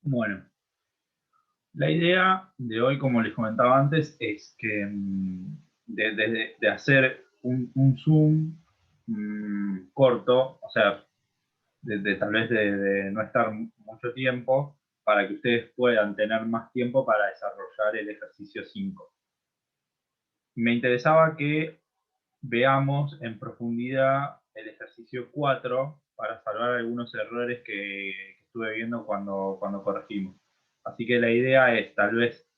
Bueno, la idea de hoy, como les comentaba antes, es que de hacer un Zoom corto, o sea, tal vez de no estar mucho tiempo, para que ustedes puedan tener más tiempo para desarrollar el ejercicio 5. Me interesaba que veamos en profundidad el ejercicio 4 para salvar algunos errores que estuve viendo cuando corregimos. Así que la idea es tal vez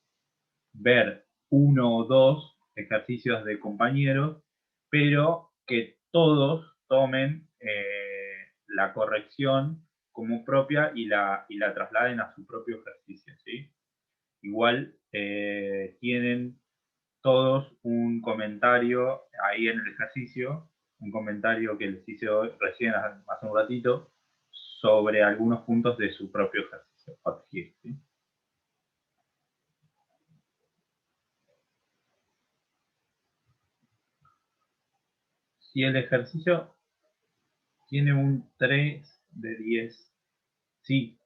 ver uno o dos ejercicios de compañeros, pero que todos tomen la corrección como propia y la trasladen a su propio ejercicio, ¿sí? Igual tienen todos un comentario ahí en el ejercicio, un comentario que les hice recién hace un ratito, sobre algunos puntos de su propio ejercicio. ¿Sí? Si el ejercicio tiene un 3 de 10, sí,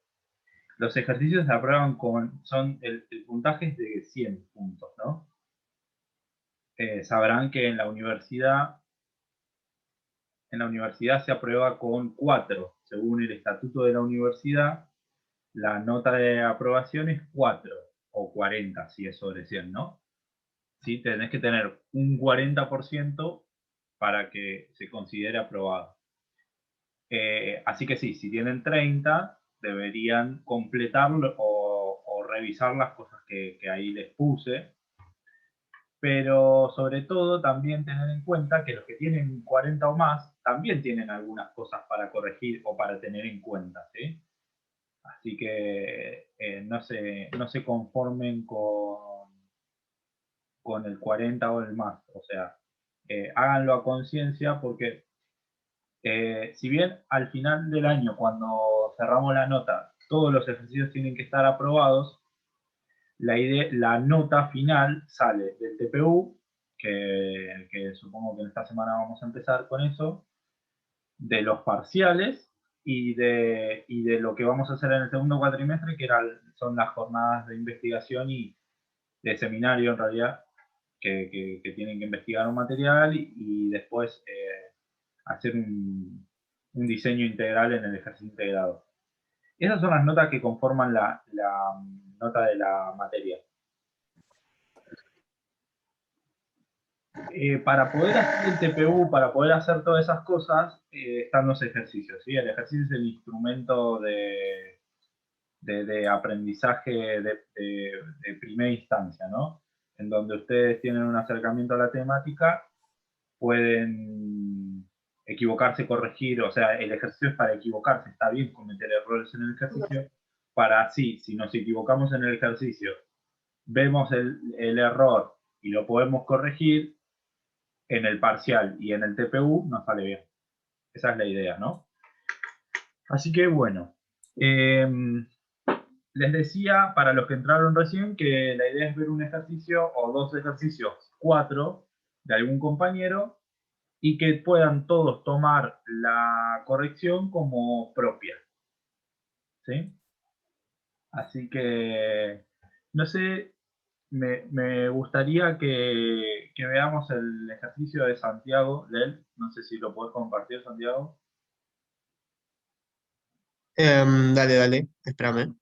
los ejercicios se aprueban el puntaje es de 100 puntos, ¿no? Sabrán que en la universidad se aprueba con 4. Según el estatuto de la universidad, la nota de aprobación es 4 o 40, si es sobre 100, ¿no? Sí, tenés que tener un 40% para que se considere aprobado. Así que sí, si tienen 30, deberían completarlo o revisar las cosas que ahí les puse. Pero sobre todo también tener en cuenta que los que tienen 40 o más también tienen algunas cosas para corregir o para tener en cuenta, ¿sí? Así que no se conformen con el 40 o el más. O sea, háganlo a conciencia porque si bien al final del año, cuando cerramos la nota, todos los ejercicios tienen que estar aprobados, la nota final sale del TPU, que supongo que en esta semana vamos a empezar con eso, de los parciales y de lo que vamos a hacer en el segundo cuatrimestre, son las jornadas de investigación y de seminario en realidad, que tienen que investigar un material y después hacer un diseño integral en el ejercicio integrado. Esas son las notas que conforman la nota de la materia. Para poder hacer el TPU, para poder hacer todas esas cosas, están los ejercicios. ¿Sí? El ejercicio es el instrumento de aprendizaje de primera instancia, ¿no? En donde ustedes tienen un acercamiento a la temática, pueden equivocarse, corregir, o sea, el ejercicio es para equivocarse, está bien cometer errores en el ejercicio, para así, si nos equivocamos en el ejercicio, vemos el error y lo podemos corregir, en el parcial y en el TPU nos sale bien. Esa es la idea, ¿no? Así que bueno, les decía para los que entraron recién que la idea es ver un ejercicio o dos ejercicios, 4 de algún compañero y que puedan todos tomar la corrección como propia. ¿Sí? Así que, no sé, me gustaría que veamos el ejercicio de Santiago, Lel. No sé si lo puedes compartir, Santiago. Dale, dale, espérame.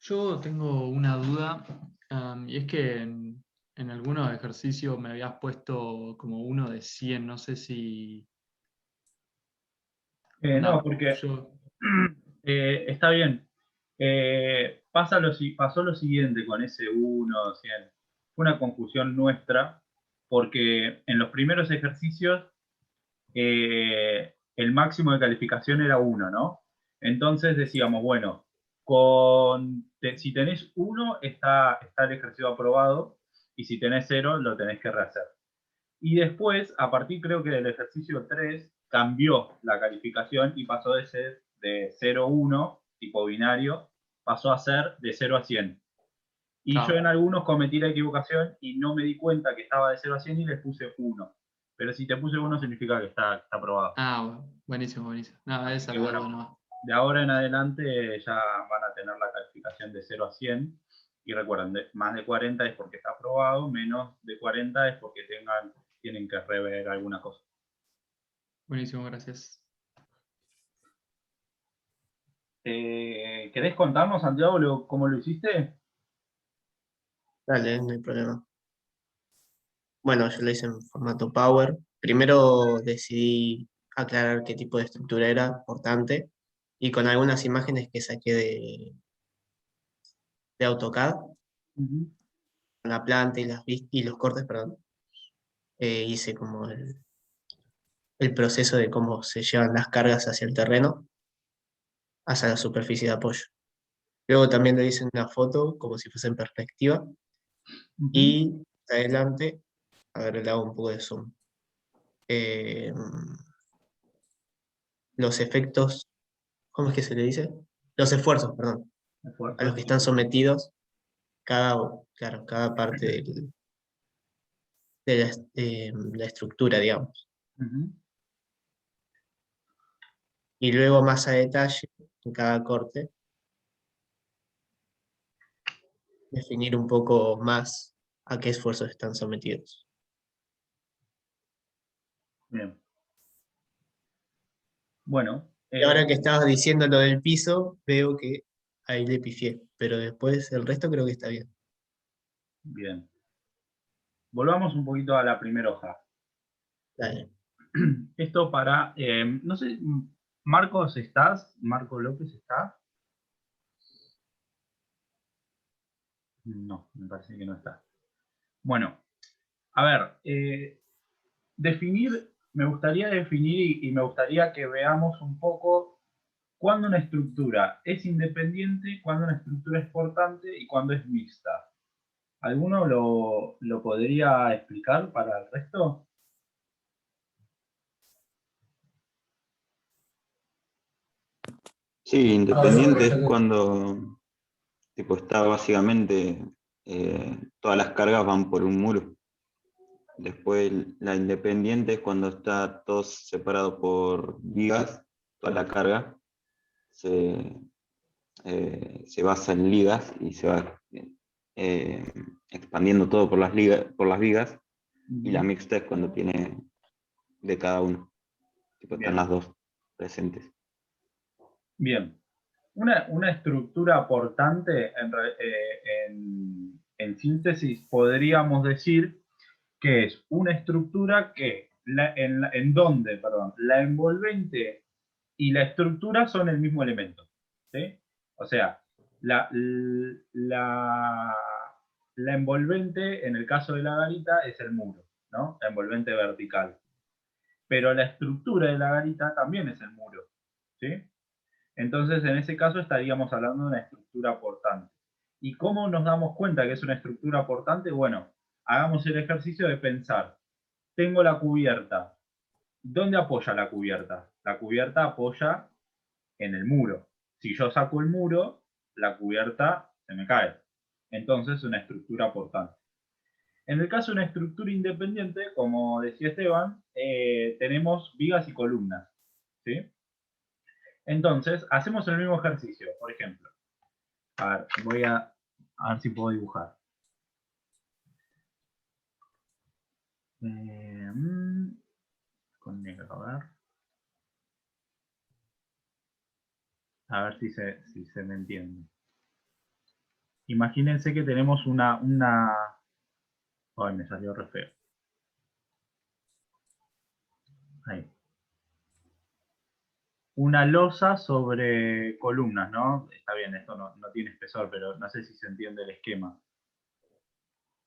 Yo tengo una duda, y es que en algunos ejercicios me habías puesto como uno de 100, no sé si... No, Onda, porque yo... está bien. Pasó lo siguiente con ese 1, 100. Fue una confusión nuestra, porque en los primeros ejercicios el máximo de calificación era 1, ¿no? Entonces decíamos, bueno, si tenés 1 está el ejercicio aprobado, y si tenés 0 lo tenés que rehacer. Y después, a partir creo que del ejercicio 3, cambió la calificación y pasó de ser de 0 a 1, tipo binario, pasó a ser de 0 a 100. Y yo Claro. en algunos cometí la equivocación y no me di cuenta que estaba de 0 a 100 y les puse 1. Pero si te puse 1 significa que está aprobado. Buenísimo, buenísimo. No, Así esa que era la bueno, duda nomás. de ahora en adelante ya van a tener la calificación de 0 a 100. Y recuerden, más de 40 es porque está aprobado, menos de 40 es porque tienen que rever alguna cosa. Buenísimo, gracias. ¿Querés contarnos, Santiago, cómo lo hiciste? Dale, no hay problema. Bueno, yo lo hice en formato Power. Primero decidí aclarar qué tipo de estructura era portante y con algunas imágenes que saqué de AutoCAD, Ujú. con la planta y los cortes, perdón, hice como el proceso de cómo se llevan las cargas hacia el terreno, hacia la superficie de apoyo. Luego también le hice una foto como si fuese en perspectiva Ujú. y adelante, a ver, le hago un poco de zoom. Eh, los efectos, ¿cómo es que se le dice? Los esfuerzos, perdón, a los Esfuerzos. que están sometidos claro, cada parte de la estructura, digamos. Ujú. Y luego más a detalle, en cada corte, definir un poco más a qué esfuerzos están sometidos. Bien. Bueno, Y ahora que estabas diciendo lo del piso, veo que ahí le pifié, pero después el resto creo que está bien. bien. Volvamos un poquito a la primera hoja. Dale. Esto para, no sé, Marcos, ¿estás? ¿Marco López está? No, me parece que no está. Bueno, a ver, me gustaría definir y me gustaría que veamos un poco cuándo una estructura es independiente, cuándo una estructura es portante y cuándo es mixta. ¿Alguno lo podría explicar para el resto? Sí, independiente es cuando tipo, está básicamente todas las cargas van por un muro. Después la independiente es cuando está todo separado por vigas, toda la carga se basa en ligas y se va eh, expandiendo todo por por las vigas. Y la mixta es cuando tiene de cada uno. Tipo, están Bien, las dos presentes. bien. Una estructura portante, en síntesis, podríamos decir que es una estructura que, en donde, perdón, la envolvente y la estructura son el mismo elemento. ¿Sí? O sea, la, la, la envolvente, en el caso de la garita, es el muro, ¿no? La envolvente vertical. Pero la estructura de la garita también es el muro. ¿Sí? Entonces, en ese caso estaríamos hablando de una estructura portante. ¿Y cómo nos damos cuenta que es una estructura portante? Bueno, hagamos el ejercicio de pensar. Tengo la cubierta. ¿Dónde apoya la cubierta? La cubierta apoya en el muro. Si yo saco el muro, la cubierta se me cae. Entonces, una estructura portante. En el caso de una estructura independiente, como decía Esteban, tenemos vigas y columnas. ¿Sí? Entonces, hacemos el mismo ejercicio. Por ejemplo, a ver, voy a ver si puedo dibujar. Con negro, a ver. A ver si se me entiende. Imagínense que tenemos Ay, me salió re feo. Ahí. Una losa sobre columnas, ¿no? Está bien, esto no tiene espesor, pero no sé si se entiende el esquema.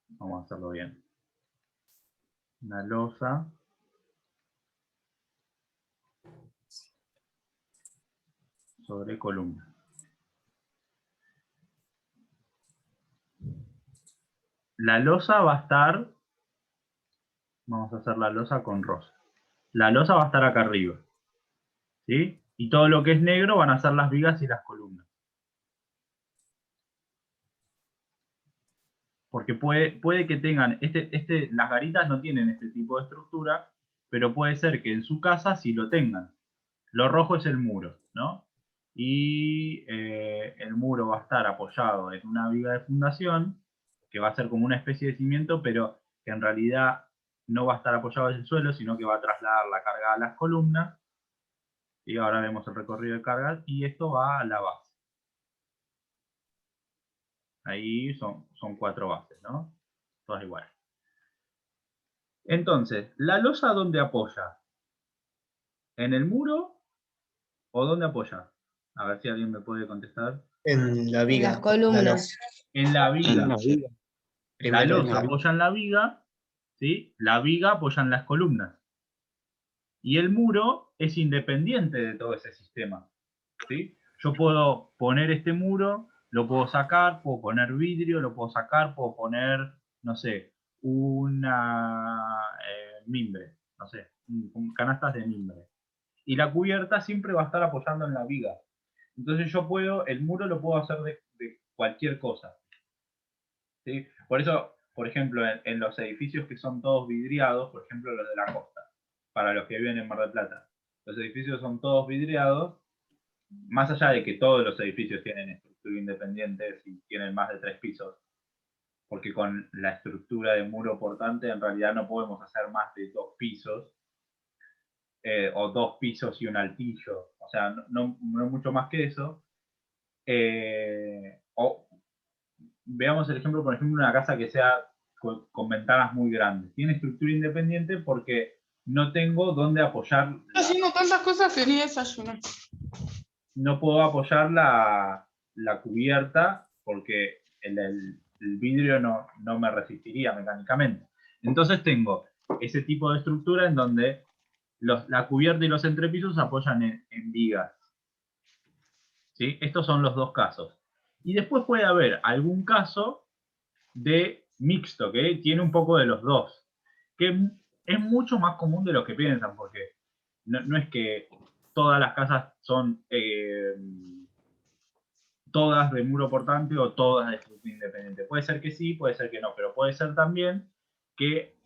Vamos a hacerlo bien. Una losa sobre columnas. La losa va a estar, vamos a hacer la losa con rosa. La losa va a estar acá arriba, ¿sí? Y todo lo que es negro van a ser las vigas y las columnas. porque puede que tengan, las garitas no tienen este tipo de estructura, pero puede ser que en su casa sí lo tengan. Lo rojo es el muro, ¿no? Y el muro va a estar apoyado en una viga de fundación, que va a ser como una especie de cimiento, pero que en realidad no va a estar apoyado en el suelo, sino que va a trasladar la carga a las columnas. Y ahora vemos el recorrido de cargas, y esto va a la base. Ahí son 4 bases, ¿no? Todas iguales. Entonces, ¿la losa dónde apoya? ¿En el muro o dónde apoya? A ver si alguien me puede contestar. En la viga. las columnas. En la viga. En la viga. La Primero en losa la viga. apoya en la viga, ¿sí? La viga apoya en las columnas. Y el muro es independiente de todo ese sistema, ¿sí? Yo puedo poner este muro, lo puedo sacar, puedo poner vidrio, lo puedo sacar, puedo poner, no sé, una mimbre, no sé, canastas de mimbre. Y la cubierta siempre va a estar apoyando en la viga. Entonces yo puedo, el muro lo puedo hacer de cualquier cosa, ¿sí? Por eso, por ejemplo, en los edificios que son todos vidriados, por ejemplo los de la costa, para los que viven en Mar del Plata, los edificios son todos vidriados, más allá de que todos los edificios tienen estructura independiente y tienen más de 3 pisos, porque con la estructura de muro portante en realidad no podemos hacer más de 2 pisos, o 2 pisos y un altillo, o sea, no mucho más que eso. O veamos el ejemplo, por ejemplo, de una casa que sea con ventanas muy grandes. Tiene estructura independiente porque no tengo dónde apoyar. Haciendo tantas cosas que ni desayuné. No puedo apoyar la cubierta porque el vidrio no me resistiría mecánicamente. Entonces tengo ese tipo de estructura en donde la cubierta y los entrepisos apoyan en vigas. ¿Sí? Estos son los dos casos. Y después puede haber algún caso de mixto, que tiene un poco de los dos, que es mucho más común de lo que piensan, porque no es que todas las casas son todas de muro portante o todas de estructura independiente. Puede ser que sí, puede ser que no, pero puede ser también que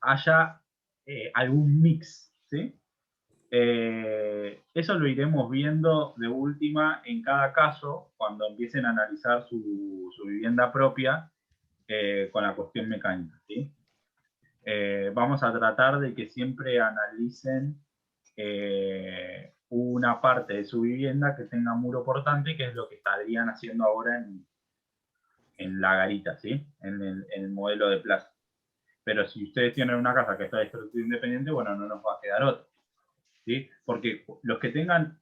haya algún mix, ¿sí? Eso lo iremos viendo de última en cada caso cuando empiecen a analizar su vivienda propia con la cuestión mecánica, ¿sí? Vamos a tratar de que siempre analicen una parte de su vivienda que tenga muro portante, que es lo que estarían haciendo ahora en la garita, ¿sí? En el modelo de plaza. Pero si ustedes tienen una casa que está de estructura independiente, bueno, no nos va a quedar otra, ¿sí? Porque los que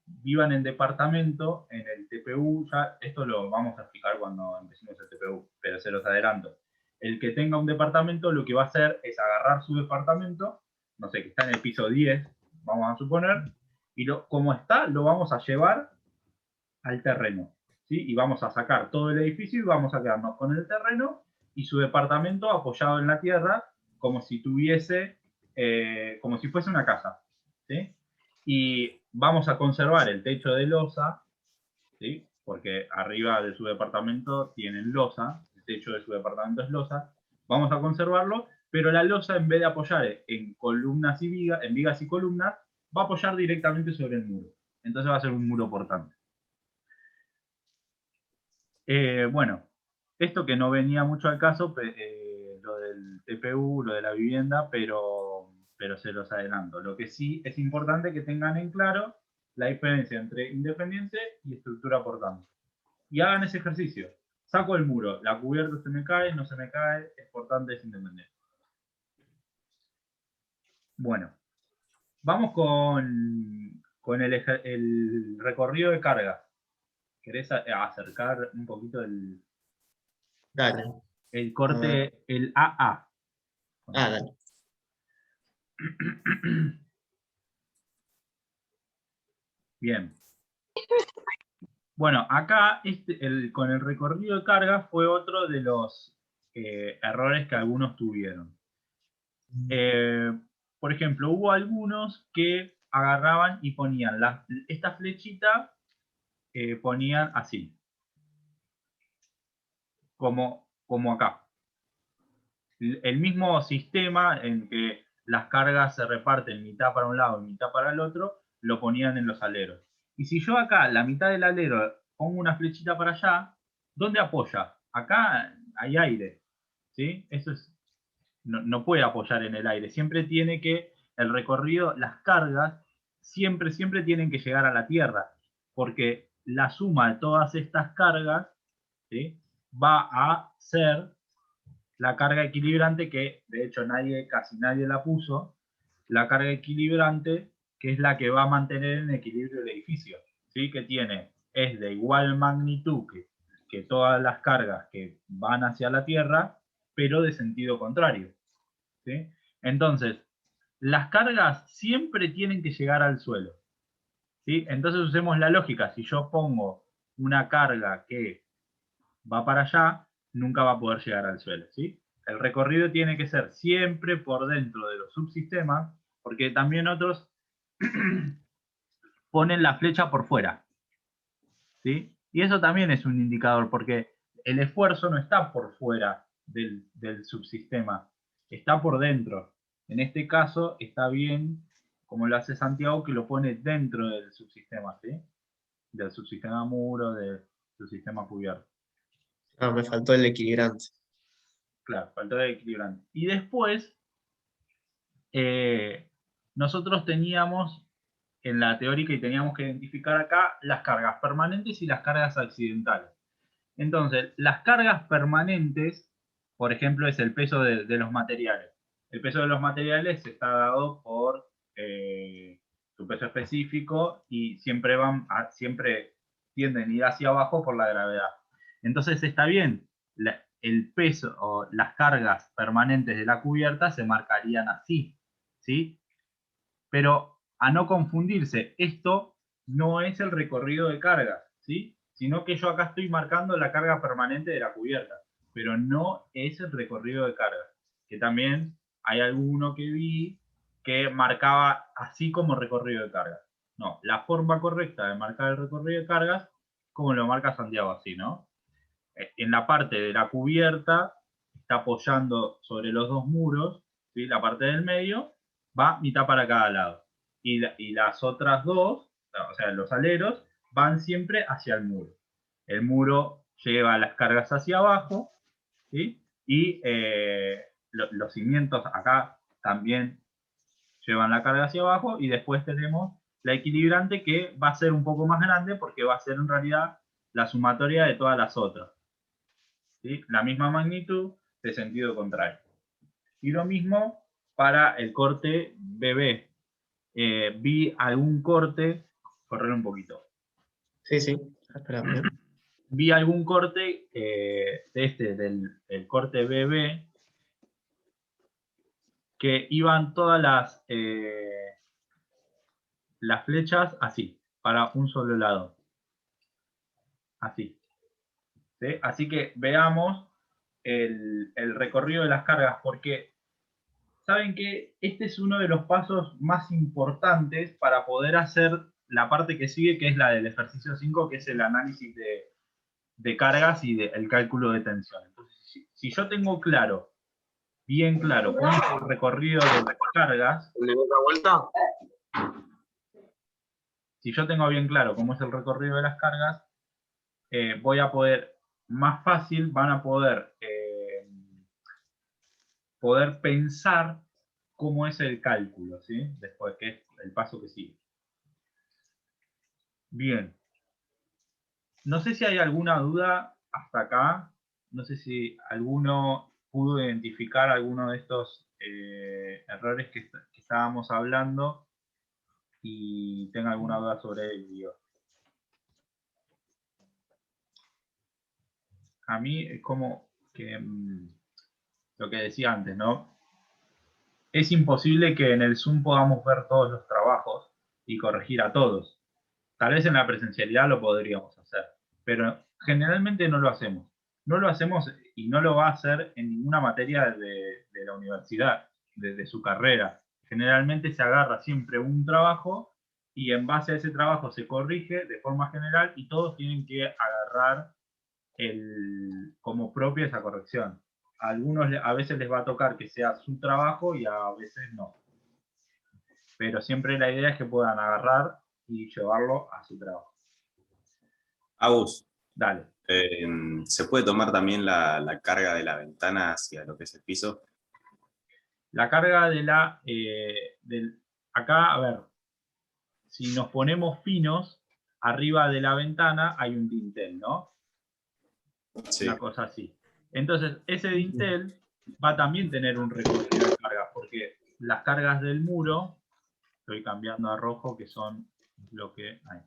vivan en departamento, en el TPU, ya esto lo vamos a explicar cuando empecemos el TPU, pero se los adelanto. El que tenga un departamento lo que va a hacer es agarrar su departamento, no sé, que está en el piso 10, vamos a suponer, y como está, lo vamos a llevar al terreno, ¿sí? Y vamos a sacar todo el edificio y vamos a quedarnos con el terreno y su departamento apoyado en la tierra, como si tuviese, como si fuese una casa, ¿sí? Y vamos a conservar el techo de losa, ¿sí? Porque arriba de su departamento tienen losa, el techo de su departamento es losa, vamos a conservarlo, pero la losa, en vez de apoyar en columnas y vigas, en vigas y columnas, va a apoyar directamente sobre el muro. Entonces va a ser un muro portante. Bueno, esto que no venía mucho al caso, lo del TPU, lo de la vivienda, pero se los adelanto. Lo que sí es importante que tengan en claro la diferencia entre independiente y estructura portante. Y hagan ese ejercicio. Saco el muro, la cubierta se me cae, no se me cae, es portante, es independiente. Bueno, vamos con el recorrido de carga. ¿Querés acercar un poquito Dale. el corte, el AA? Dale. Bien. Bueno, acá con el recorrido de carga fue otro de los errores que algunos tuvieron. Por ejemplo, hubo algunos que agarraban y ponían esta flechita, ponían así, como acá. el mismo sistema en que las cargas se reparten mitad para un lado y mitad para el otro, lo ponían en los aleros. Y si yo acá, la mitad del alero, pongo una flechita para allá, ¿dónde apoya? Acá hay aire, ¿sí? Eso es, no puede apoyar en el aire. Siempre tiene que, el recorrido, las cargas, siempre tienen que llegar a la tierra, porque la suma de todas estas cargas, ¿sí?, va a ser la carga equilibrante, que de hecho casi nadie la puso, la carga equilibrante, que es la que va a mantener en equilibrio el edificio, ¿sí? Que es de igual magnitud que todas las cargas que van hacia la Tierra, pero de sentido contrario, ¿sí? Entonces, las cargas siempre tienen que llegar al suelo, ¿sí? Entonces usemos la lógica. Si yo pongo una carga que va para allá, nunca va a poder llegar al suelo, ¿sí? El recorrido tiene que ser siempre por dentro de los subsistemas, porque también otros ponen la flecha por fuera, ¿sí? Y eso también es un indicador, porque el esfuerzo no está por fuera del subsistema, está por dentro. En este caso está bien, como lo hace Santiago, que lo pone dentro del subsistema, ¿sí? Del subsistema muro, del subsistema cubierto. Ah, me faltó el equilibrante. Claro, faltó el equilibrante. Y después, nosotros teníamos en la teórica y teníamos que identificar acá las cargas permanentes y las cargas accidentales. Entonces, las cargas permanentes, por ejemplo, es el peso de los materiales. El peso de los materiales está dado por su peso específico y siempre tienden a ir hacia abajo por la gravedad. Entonces está bien, el peso o las cargas permanentes de la cubierta se marcarían así, ¿sí? Pero a no confundirse, esto no es el recorrido de cargas, ¿sí? Sino que yo acá estoy marcando la carga permanente de la cubierta, pero no es el recorrido de cargas, que también hay alguno que vi que marcaba así como recorrido de cargas. No, la forma correcta de marcar el recorrido de cargas, como lo marca Santiago, así, ¿no? En la parte de la cubierta, está apoyando sobre los dos muros, ¿sí? La parte del medio va mitad para cada lado. Y las otras dos, o sea, los aleros, van siempre hacia el muro. El muro lleva las cargas hacia abajo, ¿sí? Y los cimientos acá también llevan la carga hacia abajo, y después tenemos la equilibrante, que va a ser un poco más grande porque va a ser en realidad la sumatoria de todas las otras, ¿sí? La misma magnitud de sentido contrario. Y lo mismo para el corte BB. Vi algún corte, correr un poquito. Sí, sí. Espera, Vi algún corte del corte BB, que iban todas las flechas así, para un solo lado. Así. ¿Sí? Así que veamos el recorrido de las cargas, porque saben que este es uno de los pasos más importantes para poder hacer la parte que sigue, que es la del ejercicio 5, que es el análisis de cargas y el cálculo de tensión. Entonces, si yo tengo claro, bien claro, cómo es el recorrido de las cargas, si yo tengo bien claro cómo es el recorrido de las cargas, voy a poder, más fácil, van a poder pensar cómo es el cálculo, ¿sí? Después, que es el paso que sigue. Bien. No sé si hay alguna duda hasta acá. No sé si alguno pudo identificar alguno de estos errores que estábamos hablando y tenga alguna duda sobre ello. A mí es como que lo que decía antes, ¿no? Es imposible que en el Zoom podamos ver todos los trabajos y corregir a todos. Tal vez en la presencialidad lo podríamos hacer, pero generalmente no lo hacemos. No lo hacemos y no lo va a hacer en ninguna materia de la universidad, de su carrera. Generalmente se agarra siempre un trabajo y en base a ese trabajo se corrige de forma general y todos tienen que agarrar como propia esa corrección. a veces les va a tocar que sea su trabajo y a veces no. Pero siempre la idea es que puedan agarrar y llevarlo a su trabajo. Agus, Dale. ¿se puede tomar también la carga de la ventana hacia lo que es el piso? La carga acá, a ver, si nos ponemos finos, arriba de la ventana hay un dintel, ¿no? Sí. Una cosa así. Entonces, ese dintel va a también tener un recorrido de cargas, porque las cargas del muro, estoy cambiando a rojo, que son lo que... Ahí.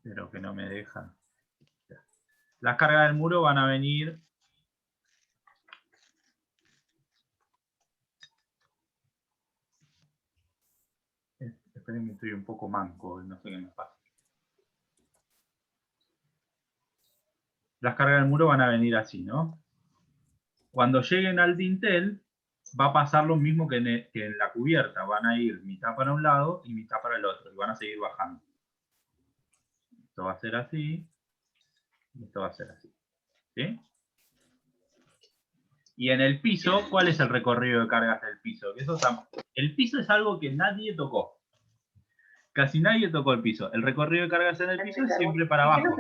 Pero que no me deja. Las cargas del muro van a venir... Esperen que estoy un poco manco, no sé qué me pasa. Las cargas del muro van a venir así, ¿no? Cuando lleguen al dintel, va a pasar lo mismo que en la cubierta. Van a ir mitad para un lado y mitad para el otro. Y van a seguir bajando. Esto va a ser así. Y esto va a ser así. ¿Sí? Y en el piso, ¿cuál es el recorrido de cargas del piso? El piso es algo que nadie tocó. Casi nadie tocó el piso. El recorrido de cargas en el piso es siempre para abajo.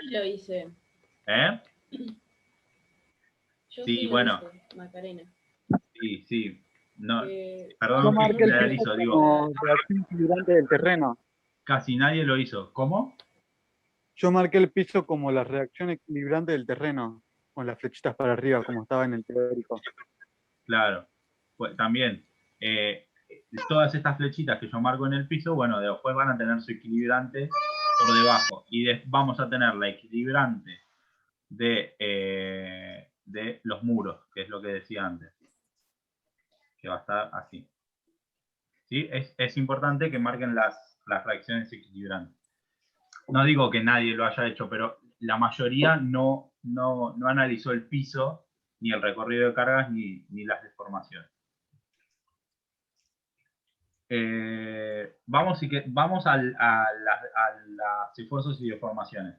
Lo hice. ¿Eh? Yo Sí, lo bueno. hice, Macarena. Sí. No, Yo perdón que marqué el generalizo, piso digo, como reacción equilibrante del terreno. casi nadie lo hizo. ¿Cómo? Yo marqué el piso como la reacción equilibrante del terreno, con las flechitas para arriba, como estaba en el teórico. Claro. Pues también, todas estas flechitas que yo marco en el piso, bueno, después van a tener su equilibrante por debajo. Y vamos a tener la equilibrante de los muros, que es lo que decía antes. Que va a estar así. ¿Sí? Es importante que marquen las reacciones equilibrantes. No digo que nadie lo haya hecho, pero la mayoría no analizó el piso, ni el recorrido de cargas, ni las deformaciones. Vamos a los esfuerzos y deformaciones.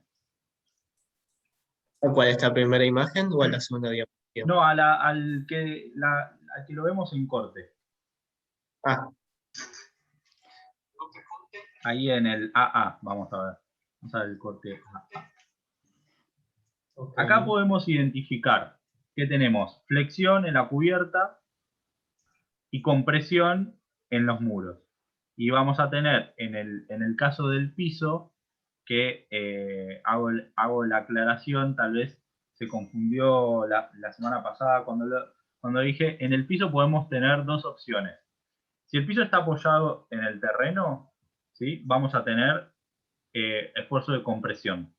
¿Cuál es esta primera imagen o a la segunda diapositiva? No, al que lo vemos en corte. Ah, Ahí en el AA, vamos a ver. Vamos a ver el corte AA. ok. Acá podemos identificar que tenemos flexión en la cubierta y compresión en los muros. Y vamos a tener, en el caso del piso, que hago la aclaración, tal vez se confundió la semana pasada cuando dije, en el piso podemos tener dos opciones. Si el piso está apoyado en el terreno, ¿sí? Vamos a tener esfuerzo de compresión.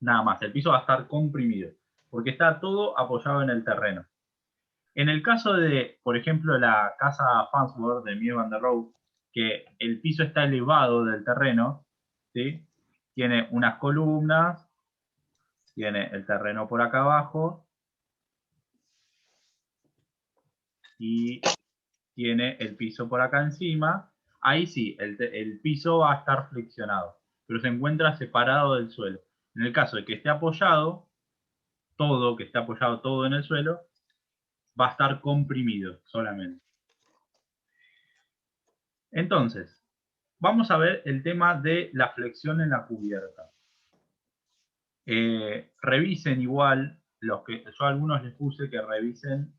Nada más, el piso va a estar comprimido, porque está todo apoyado en el terreno. En el caso de, por ejemplo, la casa Farnsworth de Mies van der Rohe, que el piso está elevado del terreno, ¿sí? Tiene unas columnas, tiene el terreno por acá abajo y tiene el piso por acá encima. Ahí sí, el piso va a estar flexionado, pero se encuentra separado del suelo. En el caso de que esté apoyado, que esté apoyado todo en el suelo, va a estar comprimido solamente. Entonces, vamos a ver el tema de la flexión en la cubierta. Revisen igual, yo a algunos les puse que revisen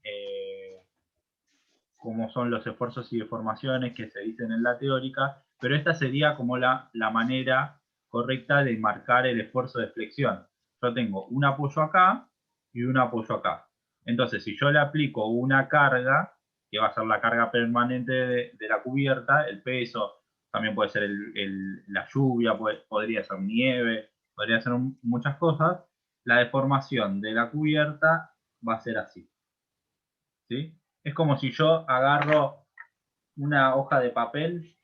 cómo son los esfuerzos y deformaciones que se dicen en la teórica, pero esta sería como la manera correcta de marcar el esfuerzo de flexión. Yo tengo un apoyo acá y un apoyo acá. Entonces, si yo le aplico una carga, que va a ser la carga permanente de la cubierta, el peso, también puede ser la lluvia, podría ser nieve, podría ser muchas cosas, la deformación de la cubierta va a ser así. ¿Sí? Es como si yo agarro una hoja de papel.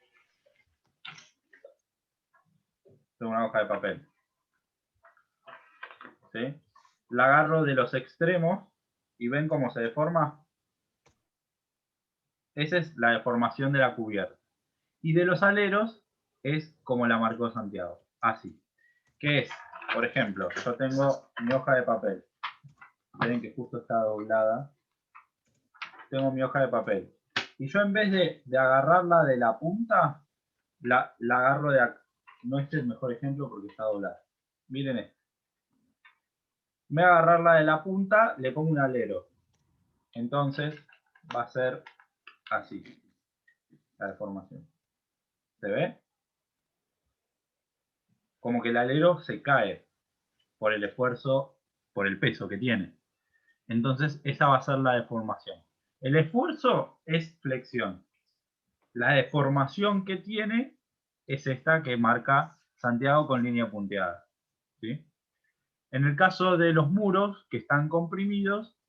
Tengo una hoja de papel. ¿Sí? La agarro de los extremos y ven cómo se deforma. Esa es la deformación de la cubierta. Y de los aleros es como la marcó Santiago. Así. Que es por ejemplo, yo tengo mi hoja de papel. Ven que justo está doblada. Tengo mi hoja de papel. Y yo en vez de agarrarla de la punta, la agarro de acá. No este es el mejor ejemplo porque está doblada. Miren esto. Me voy a agarrarla de la punta, le pongo un alero. Entonces va a ser así la deformación. ¿Se ve? Como que el alero se cae por el esfuerzo, por el peso que tiene. Entonces esa va a ser la deformación. El esfuerzo es flexión. La deformación que tiene es esta que marca Santiago con línea punteada. ¿Sí? En el caso de los muros que están comprimidos,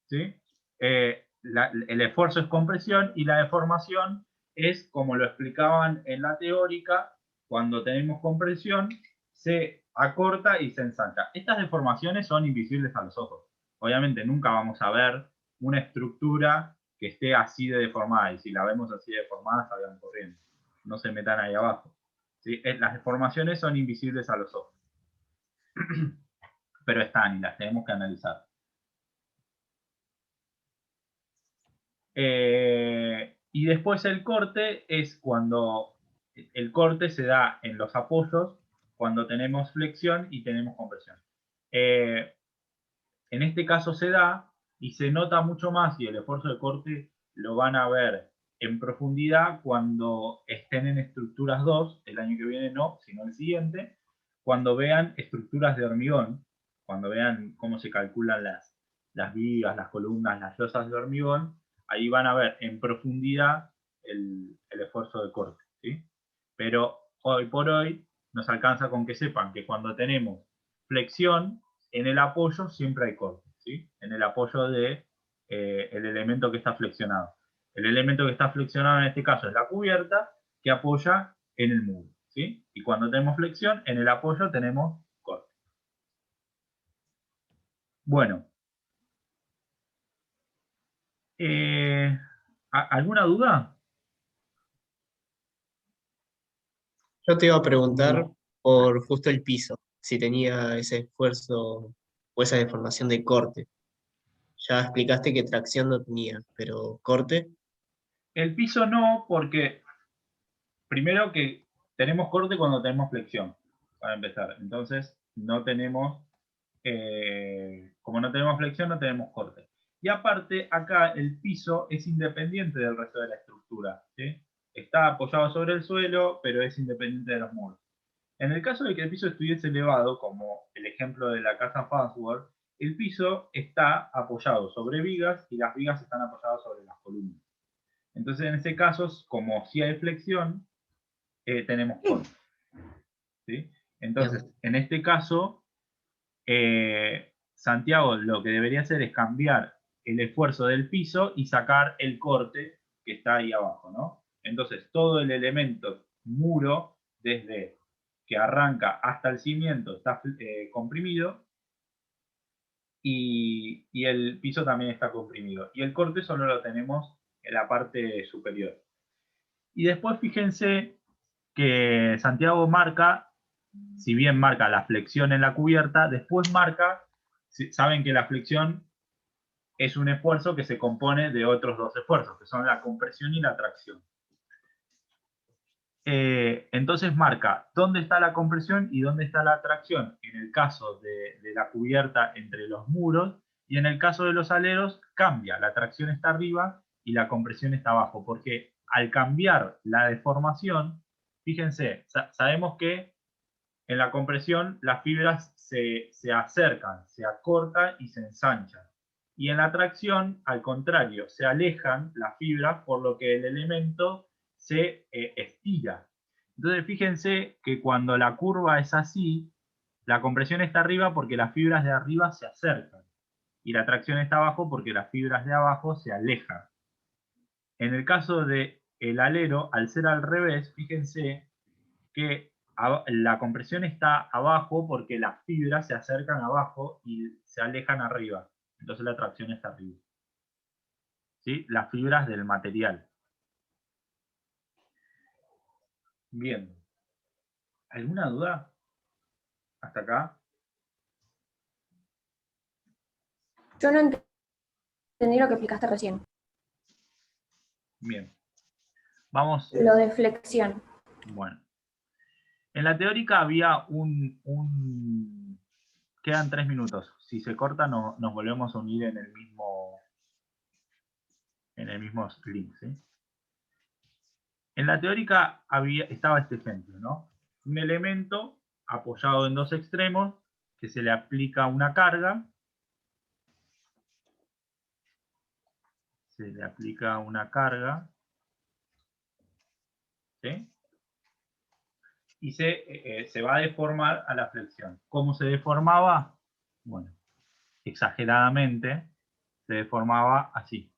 ¿sí? El esfuerzo es compresión y la deformación es, como lo explicaban en la teórica, cuando tenemos compresión, se acorta y se ensancha. Estas deformaciones son invisibles a los ojos. Obviamente nunca vamos a ver una estructura que esté así de deformada, y si la vemos así de deformada, salgan corriendo. No se metan ahí abajo. ¿Sí? Las deformaciones son invisibles a los ojos. Pero están y las tenemos que analizar. Y después el corte es cuando el corte se da en los apoyos cuando tenemos flexión y tenemos compresión. En este caso se da y se nota mucho más, y el esfuerzo de corte lo van a ver en profundidad cuando estén en estructuras 2, el año que viene no, sino el siguiente, cuando vean estructuras de hormigón, cuando vean cómo se calculan las vigas, las columnas, las losas de hormigón, ahí van a ver en profundidad el esfuerzo de corte, ¿sí? Pero hoy por hoy nos alcanza con que sepan que cuando tenemos flexión, en el apoyo siempre hay corte, ¿sí? En el apoyo de el elemento que está flexionado. El elemento que está flexionado en este caso es la cubierta que apoya en el muro, ¿sí? Y cuando tenemos flexión, en el apoyo tenemos corte. Bueno. ¿Alguna duda? Yo te iba a preguntar por justo el piso, si tenía ese esfuerzo o esa deformación de corte. Ya explicaste que tracción no tenía, pero corte. El piso no, porque primero que tenemos corte cuando tenemos flexión, para empezar. Entonces, no tenemos, como no tenemos flexión, no tenemos corte. Y aparte, acá el piso es independiente del resto de la estructura, ¿sí? Está apoyado sobre el suelo, pero es independiente de los muros. En el caso de que el piso estuviese elevado, como el ejemplo de la casa Farnsworth, el piso está apoyado sobre vigas y las vigas están apoyadas sobre las columnas. Entonces, en ese caso, como si hay flexión, tenemos corte. ¿Sí? Entonces, en este caso, Santiago lo que debería hacer es cambiar el esfuerzo del piso y sacar el corte que está ahí abajo, ¿no? Entonces, todo el elemento muro, desde que arranca hasta el cimiento, está comprimido, y el piso también está comprimido. Y el corte solo lo tenemos en la parte superior. Y después fíjense que Santiago marca, si bien marca la flexión en la cubierta, después marca, saben que la flexión es un esfuerzo que se compone de otros dos esfuerzos, que son la compresión y la tracción. Entonces marca dónde está la compresión y dónde está la tracción en el caso de la cubierta entre los muros, y en el caso de los aleros cambia, la tracción está arriba y la compresión está abajo, porque al cambiar la deformación, fíjense, sabemos que en la compresión las fibras se acercan, se acortan y se ensanchan. Y en la tracción, al contrario, se alejan las fibras, por lo que el elemento se estira. Entonces fíjense que cuando la curva es así, la compresión está arriba porque las fibras de arriba se acercan. Y la tracción está abajo porque las fibras de abajo se alejan. En el caso del alero, al ser al revés, fíjense que la compresión está abajo porque las fibras se acercan abajo y se alejan arriba. Entonces la tracción está arriba. ¿Sí? Las fibras del material. Bien. ¿Alguna duda? ¿Hasta acá? Yo no entendí lo que explicaste recién, Bien. Vamos, lo de flexión. bueno. En la teórica había quedan 3 minutos. Si se corta, nos volvemos a unir en el mismo link, ¿sí? En la teórica estaba este ejemplo, ¿no? Un elemento apoyado en dos extremos que se le aplica una carga. Se le aplica una carga. ¿Sí? Y se va a deformar a la flexión. ¿Cómo se deformaba? Bueno, exageradamente se deformaba así.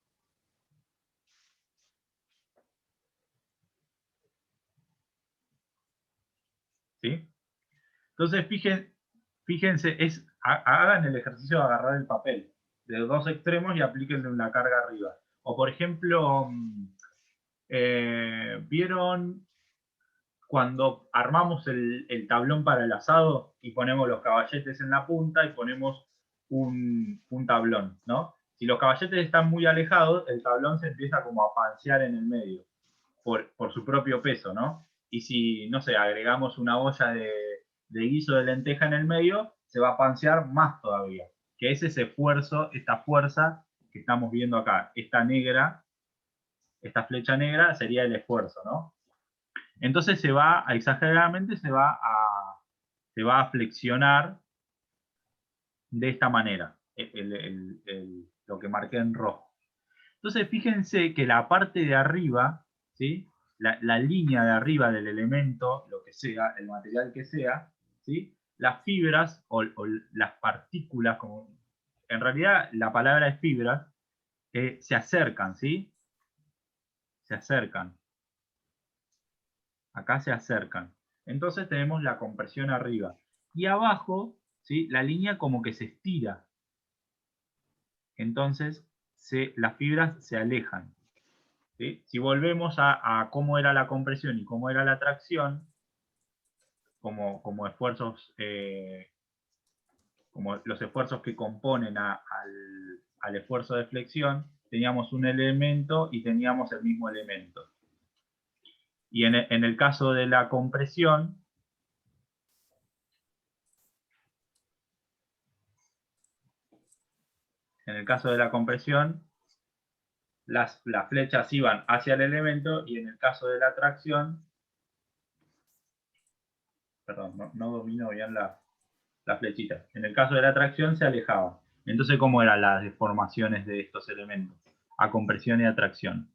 ¿Sí? Entonces, fíjense, hagan el ejercicio de agarrar el papel de dos extremos y aplíquenle una carga arriba. O, por ejemplo, ¿vieron cuando armamos el tablón para el asado y ponemos los caballetes en la punta y ponemos un tablón, ¿no? Si los caballetes están muy alejados, el tablón se empieza como a pansear en el medio por su propio peso, ¿no? Y si, no sé, agregamos una olla de guiso de lenteja en el medio, se va a pansear más todavía. Que es ese esfuerzo, esta fuerza que estamos viendo acá. Esta negra, esta flecha negra sería el esfuerzo, ¿no? Entonces exageradamente se va a flexionar de esta manera, lo que marqué en rojo. Entonces fíjense que la parte de arriba, ¿sí? La línea de arriba del elemento, lo que sea, el material que sea, ¿sí? Las fibras o las partículas, en realidad la palabra es fibras, se acercan, ¿sí? Se acercan. Acá se acercan. Entonces tenemos la compresión arriba. Y abajo, ¿sí? La línea como que se estira. Entonces las fibras se alejan. ¿Sí? Si volvemos a cómo era la compresión y cómo era la tracción, como esfuerzos, como los esfuerzos que componen al esfuerzo de flexión, teníamos un elemento y teníamos el mismo elemento. Y en el caso de la compresión, las flechas iban hacia el elemento y en el caso de la tracción, perdón, no domino bien la flechita. En el caso de la tracción se alejaba. Entonces, ¿cómo eran las deformaciones de estos elementos? A compresión y a tracción.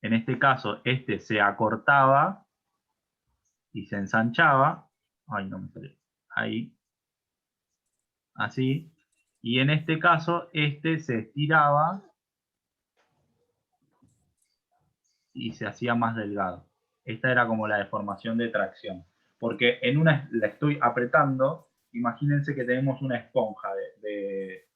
En este caso, este se acortaba y se ensanchaba. Ay, no me sale. Ahí. Así. Y en este caso, este se estiraba y se hacía más delgado. Esta era como la deformación de tracción. Porque en una la estoy apretando, imagínense que tenemos una esponja de